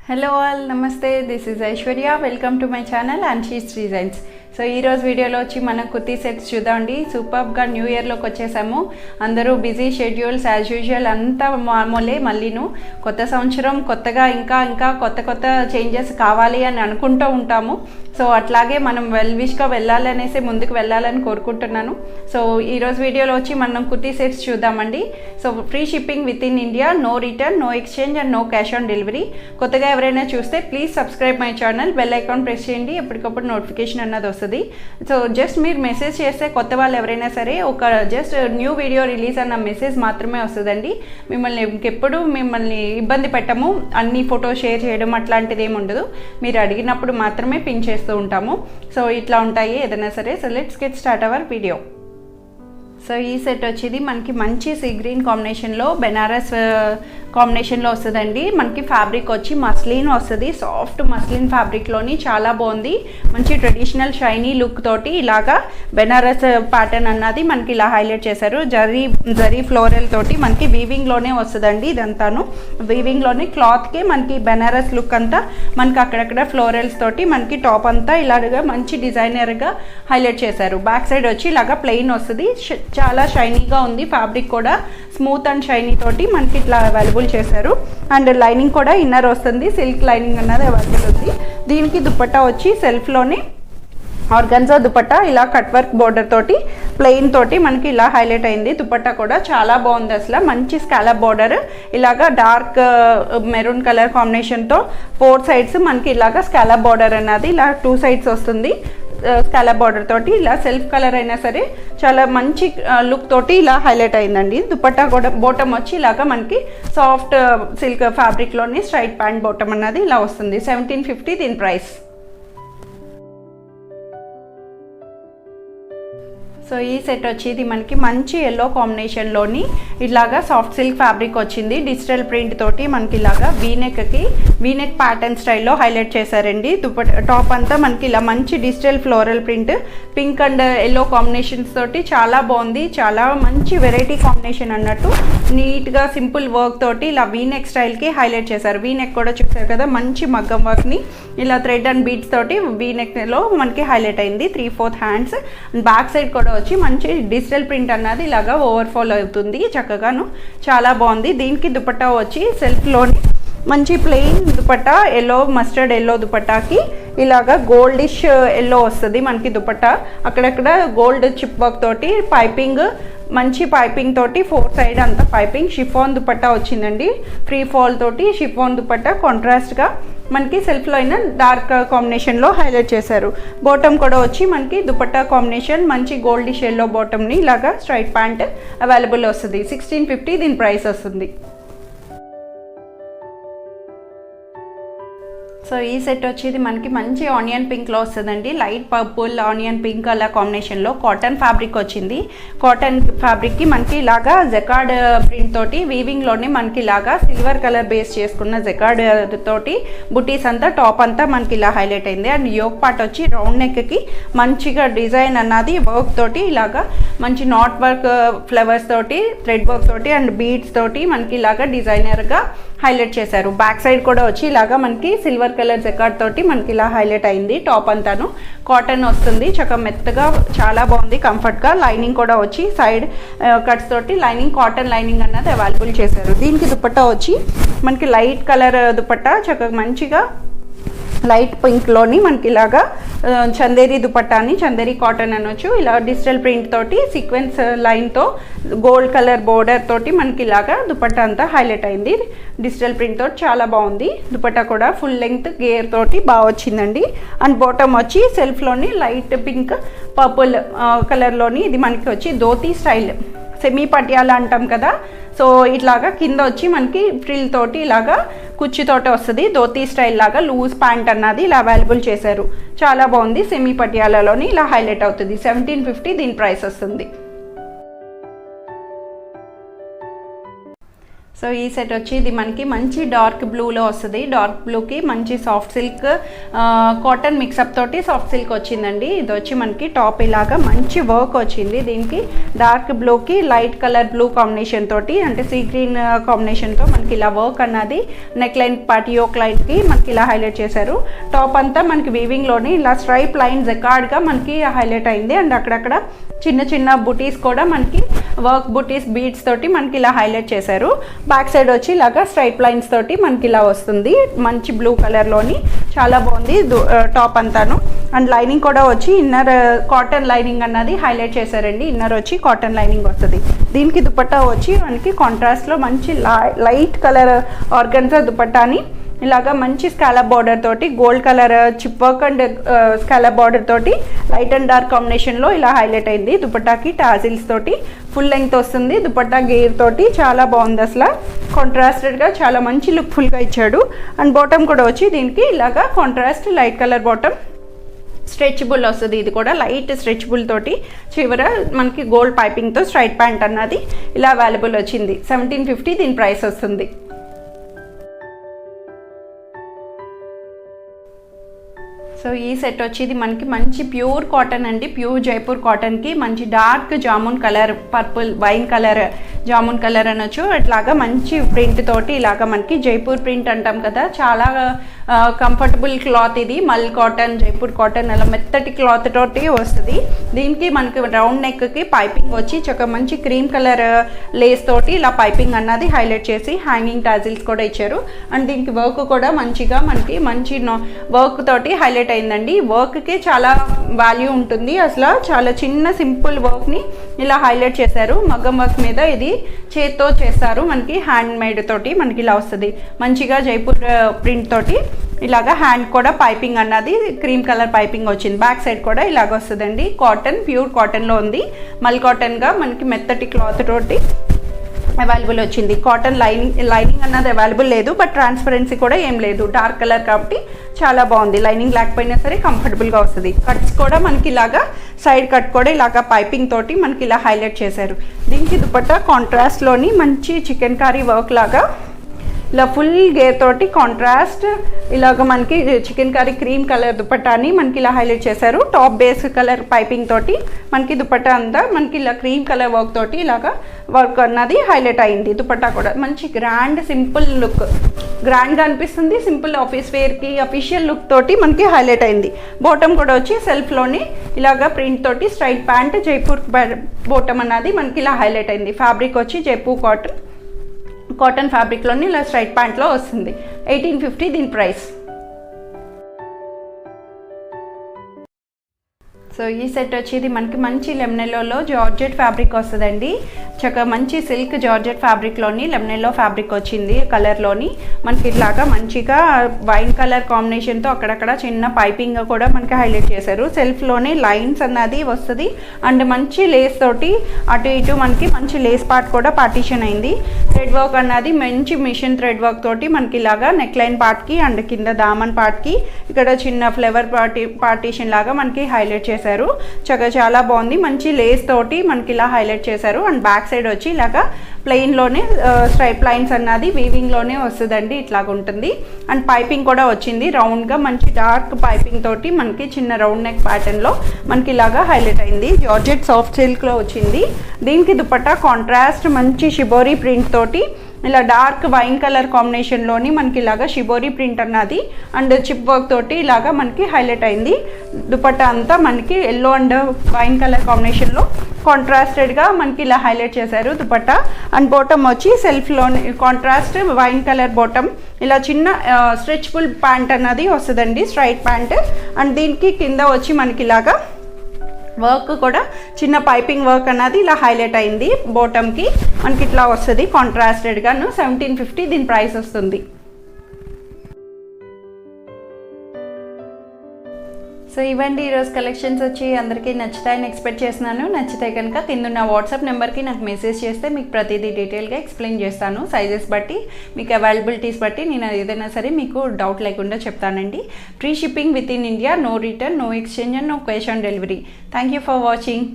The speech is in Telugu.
Hello all, Namaste. This is Aishwarya. Welcome to my channel Anshi's Designs. So ఈరోజు వీడియోలో వచ్చి మనం కుర్తీ సెట్స్ చూద్దామండి. సూపర్గా న్యూ ఇయర్లోకి వచ్చేసాము. అందరూ బిజీ షెడ్యూల్స్ యాజ్ యూజువల్ అంతా మామూలే. మళ్ళీను కొత్త సంవత్సరం కొత్తగా ఇంకా కొత్త చేంజెస్ కావాలి అని అనుకుంటూ ఉంటాము. సో అట్లాగే మనం విష్గా వెళ్ళాలనేసి ముందుకు వెళ్ళాలని కోరుకుంటున్నాను. సో ఈరోజు వీడియోలో వచ్చి మనం కుర్తీ సెట్స్ చూద్దామండి. So free shipping within India, no return, no exchange and no cash on delivery. కొత్తగా ఎవరైనా చూస్తే please subscribe my channel, bell icon press చేయండి. ఎప్పటికప్పుడు నోటిఫికేషన్ అన్నది వస్తుంది. సో జస్ట్ మీరు మెసేజ్ చేస్తే కొత్త వాళ్ళు ఎవరైనా సరే ఒక జస్ట్ న్యూ వీడియో రిలీజ్ అన్న మెసేజ్ మాత్రమే వస్తుందండి. ఇంకెప్పుడు మిమ్మల్ని ఇబ్బంది పెట్టము. అన్ని ఫోటో షేర్ చేయడం అట్లాంటిది ఏమి ఉండదు. మీరు అడిగినప్పుడు మాత్రమే పిన్ చేస్తూ ఉంటాము. సో ఇట్లా ఉంటాయి ఏదైనా సరే. So let's get start our video. So ఈ సెట్ వచ్చేది మనకి మంచి సీ గ్రీన్ కాంబినేషన్లో, బెనారస్ కాంబినేషన్లో వస్తుందండి. మనకి ఫ్యాబ్రిక్ వచ్చి మస్లిన్ వస్తుంది. సాఫ్ట్ మస్లిన్ ఫ్యాబ్రిక్లోని చాలా బాగుంది. మంచి ట్రెడిషనల్ షైనీ లుక్ తోటి ఇలాగా బెనారస్ ప్యాటర్న్ అన్నది మనకి ఇలా హైలైట్ చేశారు. జరీ ఫ్లోరల్ తోటి మనకి వీవింగ్లోనే వస్తుందండి. ఇదంతాను వీవింగ్లోనే క్లాత్కి మనకి బెనారస్ లుక్ అంతా మనకి అక్కడక్కడ ఫ్లోరల్స్ తోటి మనకి టాప్ అంతా ఇలాగా మంచి డిజైనర్గా హైలైట్ చేశారు. బ్యాక్ సైడ్ వచ్చి ఇలాగా ప్లెయిన్ వస్తుంది. చాలా షైనీగా ఉంది. ఫ్యాబ్రిక్ కూడా స్మూత్ అండ్ షైనీ తోటి మనకి ఇట్లా అవైలబుల్ చేశారు. అండ్ లైనింగ్ కూడా ఇన్నర్ వస్తుంది. సిల్క్ లైనింగ్ అన్నది అవైలబుల్ ఉంది. దీనికి దుపట్టా వచ్చి సెల్ఫ్లోని ఆర్గన్జా దుపట్టా ఇలా కట్ వర్క్ బోర్డర్ తోటి ప్లెయిన్ తోటి మనకి ఇలా హైలైట్ అయింది. దుపట్టా కూడా చాలా బాగుంది. అసలు మంచి స్కాలప్ బోర్డర్, ఇలాగా డార్క్ మెరూన్ కలర్ కాంబినేషన్తో 4 సైడ్స్ మనకి ఇలాగా స్కాలప్ బోర్డర్ అన్నది ఇలా 2 సైడ్స్ వస్తుంది. స్కాలప్ బార్డర్ తోటి ఇలా సెల్ఫ్ కలర్ అయినా సరే చాలా మంచి లుక్ తోటి ఇలా హైలైట్ అయిందండి. దుపట్టా కూడా బోటమ్ వచ్చి ఇలాగా మనకి సాఫ్ట్ సిల్క్ ఫ్యాబ్రిక్లోని స్ట్రైట్ ప్యాంట్ బోటమ్ అన్నది ఇలా వస్తుంది. 1750 దీని ప్రైస్. సో ఈ సెట్ వచ్చేది మనకి మంచి ఎల్లో కాంబినేషన్లోని ఇలాగా సాఫ్ట్ సిల్క్ ఫ్యాబ్రిక్ వచ్చింది. డిజిటల్ ప్రింట్ తోటి మనకి ఇలాగా వీనెక్ ప్యాటర్న్ స్టైల్లో హైలైట్ చేశారండి. టాప్ అంతా మనకి ఇలా మంచి digital floral print, pink and yellow combinations తోటి చాలా బాగుంది. చాలా మంచి వెరైటీ కాంబినేషన్ అన్నట్టు. నీట్గా సింపుల్ వర్క్ తోటి ఇలా వీనెక్ స్టైల్కి హైలైట్ చేశారు. వీనెక్ కూడా చూసారు కదా, మంచి మగ్గం వర్క్ని ఇలా థ్రెడ్ అండ్ బీడ్స్ తోటి వీనెక్లో మనకి హైలైట్ అయింది. 3/4 హ్యాండ్స్. బ్యాక్ సైడ్ కూడా వచ్చి మంచి డిజిటల్ ప్రింట్ అన్నది ఇలాగా ఓవర్ఫాల్ అవుతుంది చక్కగాను. చాలా బాగుంది. దీనికి దుపట్టా వచ్చి సెల్ఫ్లోని మంచి plain dupatta, yellow mustard yellow దుపట్టాకి ఇలాగా గోల్డిష్ ఎల్లో వస్తుంది మనకి దుపట్టా. అక్కడక్కడ గోల్డ్ చిప్ వర్క్ తోటి పైపింగ్, మంచి పైపింగ్ తోటి 4 సైడ్ అంతా పైపింగ్. షిఫాన్ దుపట్టా వచ్చిందండి. ఫ్రీ ఫాల్ తోటి షిఫాన్ దుపట్టా కాంట్రాస్ట్గా మనకి సెల్ఫ్లో అయినా డార్క్ కాంబినేషన్లో హైలైట్ చేశారు. బాటమ్ కూడా వచ్చి మనకి దుపట్టా కాంబినేషన్ మంచి గోల్డిష్ ఎల్లో బాటమ్ని ఇలాగా స్ట్రైట్ ప్యాంట్ అవైలబుల్ వస్తుంది. 1650 దీని ప్రైస్ వస్తుంది. సో ఈ సెట్ వచ్చేది మనకి మంచి ఆనియన్ పింక్లో వస్తుందండి. లైట్ పర్పుల్ ఆనియన్ పింక్ అలా కాంబినేషన్లో కాటన్ ఫ్యాబ్రిక్ వచ్చింది. కాటన్ ఫ్యాబ్రిక్కి మనకి ఇలాగా జెకార్డ్ ప్రింట్ తోటి వీవింగ్లోనే మనకి ఇలాగా సిల్వర్ కలర్ బేస్ చేసుకున్న జెకార్డ్ తోటి బుటీస్ అంతా టాప్ అంతా మనకి ఇలా హైలైట్ అయింది. అండ్ యోక్ పార్ట్ వచ్చి రౌండ్ నెక్కి మంచిగా డిజైన్ అన్నది వర్క్ తోటి ఇలాగా మంచి నాట్ వర్క్ ఫ్లవర్స్ తోటి థ్రెడ్ వర్క్ తోటి అండ్ బీడ్స్ తోటి మనకి ఇలాగా డిజైనర్గా హైలైట్ చేశారు. బ్యాక్ సైడ్ కూడా వచ్చి ఇలాగా మనకి సిల్వర్ కలర్ జెకార్డ్ తోటి మనకి ఇలా హైలైట్ అయింది. టాప్ అంతాను కాటన్ వస్తుంది. చక్కగా మెత్తగా చాలా బాగుంది, కంఫర్ట్గా. లైనింగ్ కూడా వచ్చి సైడ్ కట్స్ తోటి లైనింగ్, కాటన్ లైనింగ్ అన్నది అవైలబుల్ చేశారు. దీనికి దుపట్టా వచ్చి మనకి లైట్ కలర్ దుపట్టా, చక్కగా మంచిగా లైట్ పింక్లోని మనకి ఇలాగా చందేరి దుపట్టాని, చందేరి కాటన్ అనొచ్చు. ఇలా డిజిటల్ ప్రింట్ తోటి సీక్వెన్స్ లైన్తో గోల్డ్ కలర్ బోర్డర్ తోటి మనకి ఇలాగా దుపట్టా అంతా హైలైట్ అయింది. డిజిటల్ ప్రింట్ తోటి చాలా బాగుంది. దుపట్టా కూడా ఫుల్ లెంగ్త్ గేర్ తోటి బాగా వచ్చిందండి. అండ్ బాటమ్ వచ్చి సెల్ఫ్లోని లైట్ పింక్ పర్పుల్ కలర్లోని ఇది మనకి వచ్చి ధోతీ స్టైల్, సెమీ పటియాలా అంటాం కదా. సో ఇట్లాగా కింద వచ్చి మనకి ఫ్రిల్ తోటి ఇలాగా కుచ్చితోటి వస్తుంది. ధోతీ స్టైల్ లాగా లూజ్ ప్యాంట్ అన్నది ఇలా అవైలబుల్ చేశారు. చాలా బాగుంది. సెమీ పటియాలాలోని ఇలా హైలైట్ అవుతుంది. 1750 దీని ప్రైస్ వస్తుంది. సో సో ఈ సెట్ వచ్చి ఇది మనకి మంచి డార్క్ బ్లూలో వస్తుంది. డార్క్ బ్లూకి మంచి సాఫ్ట్ సిల్క్ కాటన్ మిక్సప్ తోటి సాఫ్ట్ సిల్క్ వచ్చిందండి. ఇది వచ్చి మనకి టాప్ ఇలాగా మంచి వర్క్ వచ్చింది. దీనికి డార్క్ బ్లూకి లైట్ కలర్ బ్లూ కాంబినేషన్ తోటి అంటే సీ గ్రీన్ కాంబినేషన్తో మనకి ఇలా వర్క్ అన్నది నెక్ లైన్ పార్టీ యోక్ లైన్కి మనకి ఇలా హైలైట్ చేశారు. టాప్ అంతా మనకి వీవింగ్లోని ఇలా స్ట్రైప్ లైన్ జకార్డ్గా మనకి హైలైట్ అయింది. అండ్ అక్కడక్కడ చిన్న చిన్న బుటీస్ కూడా మనకి వర్క్ బుటీస్ బీడ్స్ తోటి మనకి ఇలా హైలైట్ చేశారు. బ్యాక్ సైడ్ వచ్చి ఇలాగా స్ట్రైట్ లైన్స్ తోటి మనకి ఇలా వస్తుంది. మంచి బ్లూ కలర్లోని చాలా బాగుంది టాప్ అంతాను. అండ్ లైనింగ్ కూడా వచ్చి ఇన్నర్ కాటన్ లైనింగ్ అన్నది హైలైట్ చేశారండి. ఇన్నర్ వచ్చి కాటన్ లైనింగ్ వస్తుంది. దీనికి దుపట్టా వచ్చి మనకి కాంట్రాస్ట్లో మంచి లైట్ కలర్ ఆర్గన్జా దుపట్టాని ఇలాగా మంచి స్కాలప్ బార్డర్ తోటి gold colour chip work and scallop border తోటి లైట్ అండ్ డార్క్ కాంబినేషన్లో ఇలా హైలైట్ అయింది. దుపట్టాకి టాజిల్స్ తోటి ఫుల్ లెంగ్త్ వస్తుంది. దుపట్టా గేర్ తోటి చాలా బాగుంది. అసలు కాంట్రాస్టెడ్గా చాలా మంచి లుక్ ఫుల్గా ఇచ్చాడు. అండ్ బాటమ్ కూడా వచ్చి దీనికి ఇలాగా contrast light colour bottom stretchable వస్తుంది. ఇది కూడా లైట్ స్ట్రెచబుల్ తోటి చివర మనకి గోల్డ్ పైపింగ్తో స్ట్రైట్ ప్యాంట్ అన్నది ఇలా అవైలబుల్ వచ్చింది. 1750 దీని ప్రైస్ వస్తుంది. సో ఈ సెట్ వచ్చి ఇది మనకి మంచి ప్యూర్ కాటన్ అండి. ప్యూర్ జైపూర్ కాటన్కి మంచి dark jamun colour purple wine colour jamun colour అనొచ్చు. అట్లాగా మంచి ప్రింట్ తోటి ఇలాగా మనకి జైపూర్ ప్రింట్ అంటాం కదా, చాలా కంఫర్టబుల్ క్లాత్ ఇది. మల్ కాటన్ జైపూర్ కాటన్ అలా మెత్తటి క్లాత్ తోటి వస్తుంది. దీనికి మనకి రౌండ్ నెక్కి పైపింగ్ వచ్చి చక్క మంచి క్రీమ్ కలర్ లేస్ తోటి ఇలా పైపింగ్ అన్నది హైలైట్ చేసి హ్యాంగింగ్ టాజిల్స్ కూడా ఇచ్చారు. అండ్ దీనికి వర్క్ కూడా మంచిగా మనకి మంచి వర్క్ తోటి హైలైట్ అయిందండి. వర్క్కి చాలా వాల్యూ ఉంటుంది. అసలు చాలా చిన్న సింపుల్ వర్క్ని ఇలా హైలైట్ చేశారు. మగ్గం వర్క్ మీద ఇది చేత్తో చేస్తారు. మనకి హ్యాండ్ మేడ్ తోటి మనకి ఇలా వస్తుంది. మంచిగా జైపూర్ ప్రింట్ తోటి ఇలాగా హ్యాండ్ కూడా పైపింగ్ అన్నది క్రీమ్ కలర్ పైపింగ్ వచ్చింది. బ్యాక్ సైడ్ కూడా ఇలాగ వస్తుందండి. కాటన్ ప్యూర్ కాటన్లో ఉంది. మల్ కాటన్గా మనకి మెత్తటి క్లాత్ తోటి అవైలబుల్ వచ్చింది. కాటన్ లైనింగ్ అన్నది అవైలబుల్ లేదు, బట్ ట్రాన్స్పరెన్సీ కూడా ఏం లేదు. డార్క్ కలర్ కాబట్టి చాలా బాగుంది. లైనింగ్ లేకపోయినా సరే కంఫర్టబుల్గా వస్తుంది. కట్స్ కూడా మనకి ఇలాగా సైడ్ కట్ కూడా ఇలాగా పైపింగ్ తోటి మనకి ఇలా హైలైట్ చేశారు. దీనికి దుపట్టా కాంట్రాస్ట్లోని మంచి చికెన్ కర్రీ వర్క్ లాగా ఇలా ఫుల్ గేర్ తోటి కాంట్రాస్ట్ ఇలాగ మనకి చికెన్ కర్రీ క్రీమ్ కలర్ దుపట్టాని మనకి ఇలా హైలైట్ చేశారు. టాప్ బేస్ కలర్ పైపింగ్ తోటి మనకి దుపట్టా అంతా మనకి ఇలా క్రీమ్ కలర్ వర్క్ తోటి ఇలాగా వర్క్ అన్నది హైలైట్ అయింది. దుపట్టా కూడా మంచి గ్రాండ్ సింపుల్ లుక్ గ్రాండ్గా అనిపిస్తుంది. సింపుల్ ఆఫీస్ వేర్కి అఫీషియల్ లుక్ తోటి మనకి హైలైట్ అయింది. బాటమ్ కూడా వచ్చి సెల్ఫ్లోని ఇలాగా ప్రింట్ తోటి స్ట్రైట్ ప్యాంట్ జైపూర్ బాటమ్ అన్నది మనకి ఇలా హైలైట్ అయింది. ఫ్యాబ్రిక్ వచ్చి జైపూర్ కాటన్ ఫ్యాబ్రిక్లోని ఇలా స్ట్రైట్ ప్యాంట్లో వస్తుంది. 1850 దీని ప్రైస్. సో ఈ సెట్ వచ్చి ఇది మనకి మంచి లెమనెల్లోలో జార్జెట్ ఫ్యాబ్రిక్ వస్తుందండి. చక్కగా మంచి సిల్క్ జార్జెట్ ఫ్యాబ్రిక్లోని లెమనెల్లో ఫ్యాబ్రిక్ వచ్చింది కలర్లోని మనకి ఇట్లాగా మంచిగా వైన్ కలర్ కాంబినేషన్తో అక్కడక్కడ చిన్న పైపింగ్ కూడా మనకి హైలైట్ చేశారు. సెల్ఫ్లోని లైన్స్ అన్నది వస్తుంది. అండ్ మంచి లేస్ తోటి అటు ఇటు మనకి మంచి లేస్ పార్ట్ కూడా పార్టీషన్ అయింది. థ్రెడ్ వర్క్ అన్నది మంచి మిషన్ థ్రెడ్ వర్క్ తోటి మనకి ఇలాగా నెక్ లైన్ పార్ట్కి అండ్ కింద దామన్ పార్ట్కి ఇక్కడ చిన్న ఫ్లేవర్ పార్టీషన్ లాగా మనకి హైలైట్ చేశారు. చక్కగా చాలా బాగుంది. మంచి లేస్ తోటి మనకి ఇలా హైలైట్ చేశారు. అండ్ బ్యాక్ సైడ్ వచ్చి ఇలాగా ప్లెయిన్లోనే స్ట్రైప్ లైన్స్ అన్నది వీవింగ్లోనే వస్తుందండి. ఇట్లాగా ఉంటుంది. అండ్ పైపింగ్ కూడా వచ్చింది రౌండ్గా మంచి డార్క్ పైపింగ్ తోటి మనకి చిన్న రౌండ్ నెక్ ప్యాటర్న్లో మనకి ఇలాగా హైలైట్ అయింది. జార్జెట్ సాఫ్ట్ సిల్క్లో వచ్చింది. దీనికి దుపట్టా కాంట్రాస్ట్ మంచి షిబోరీ ప్రింట్ తోటి ఇలా డార్క్ వైన్ కలర్ కాంబినేషన్లోని మనకి ఇలాగా షిబోరీ ప్రింట్ అన్నది అండ్ చిప్ వర్క్ తోటి ఇలాగా మనకి హైలైట్ అయింది. దుపట్టా అంతా మనకి ఎల్లో అండ్ వైన్ కలర్ కాంబినేషన్లో కాంట్రాస్టెడ్గా మనకి ఇలా హైలైట్ చేశారు దుపట్టా. అండ్ బాటమ్ వచ్చి సెల్ఫ్లోని కాంట్రాస్ట్ వైన్ కలర్ బాటమ్ ఇలా చిన్న స్ట్రెచబుల్ ప్యాంట్ అన్నది వస్తుందండి, స్ట్రైట్ ప్యాంట్. అండ్ దీనికి కింద వచ్చి మనకి ఇలాగా వర్క్ కూడా చిన్న పైపింగ్ వర్క్ అన్నది ఇలా హైలైట్ అయింది. బాటమ్కి మనకి ఇట్లా వస్తుంది కాంట్రాస్టెడ్గాను. 1750 దీని ప్రైస్ వస్తుంది. సో ఇవ్వండి ఈరోజు కలెక్షన్స్ వచ్చి అందరికీ నచ్చుతాయని ఎక్స్పెక్ట్ చేస్తున్నాను. నచ్చితే కనుక కింద ఉన్న వాట్సాప్ నెంబర్కి నాకు మెసేజ్ చేస్తే మీకు ప్రతిదీ డీటెయిల్గా ఎక్స్ప్లెయిన్ చేస్తాను. సైజెస్ బట్టి మీకు అవైలబిలిటీస్ బట్టి నేను ఏదైనా సరే మీకు డౌట్ లేకుండా చెప్తానండి. Free shipping within India, no return, no exchange and no cash on delivery. Thank you for watching.